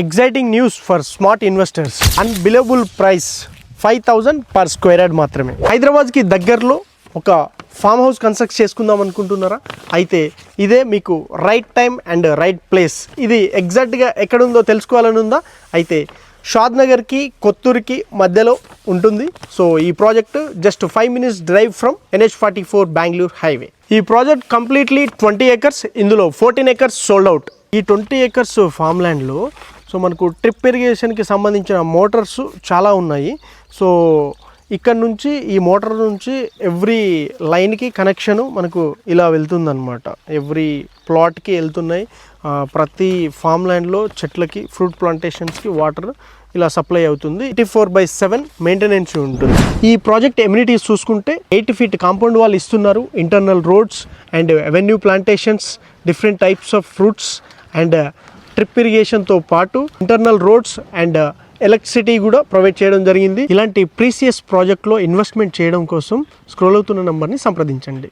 Exciting news for smart investors. Unbelievable price 5,000 per square yard మాత్రమే. హైదరాబాద్కి దగ్గరలో ఒక ఫామ్ హౌస్ కన్స్ట్రక్ట్ చేసుకుందాం అనుకుంటున్నారా? అయితే ఇదే మీకు right time and right place. ఇది ఎగ్జాక్ట్గా ఎక్కడుందో తెలుసుకోవాలని ఉందా? అయితే షాద్ నగర్కి కొత్తూరుకి మధ్యలో ఉంటుంది. సో ఈ project just 5 minutes drive from NH44 Bengaluru highway. ఈ ప్రాజెక్ట్ కంప్లీట్లీ 20 acres. ఇందులో 14 acres సోల్డ్ అవుట్. ఈ 20 acres ఫామ్ ల్యాండ్లో సో మనకు డ్రిప్ ఇరిగేషన్కి సంబంధించిన మోటార్స్ చాలా ఉన్నాయి. సో ఇక్కడ నుంచి ఈ మోటార్ నుంచి ఎవ్రీ లైన్కి కనెక్షను మనకు ఇలా వెళ్తుందన్నమాట. ఎవ్రీ ప్లాట్కి వెళ్తున్నాయి. ప్రతి ఫామ్ ల్యాండ్లో చెట్లకి ఫ్రూట్ ప్లాంటేషన్స్కి వాటర్ ఇలా సప్లై అవుతుంది. 24/7 మెయింటెనెన్స్ ఉంటుంది. ఈ ప్రాజెక్ట్ ఎమ్యూనిటీస్ చూసుకుంటే 8 feet కాంపౌండ్ వాల్ ఇస్తున్నారు. Internal roads and avenue plantations, different types of fruits and drip ఇరిగేషన్తో పాటు ఇంటర్నల్ రోడ్స్ అండ్ ఎలక్ట్రిసిటీ కూడా ప్రొవైడ్ చేయడం జరిగింది. ఇలాంటి ప్రీసియస్ ప్రాజెక్ట్లో ఇన్వెస్ట్మెంట్ చేయడం కోసం స్క్రోల్ అవుతున్న నెంబర్ని సంప్రదించండి.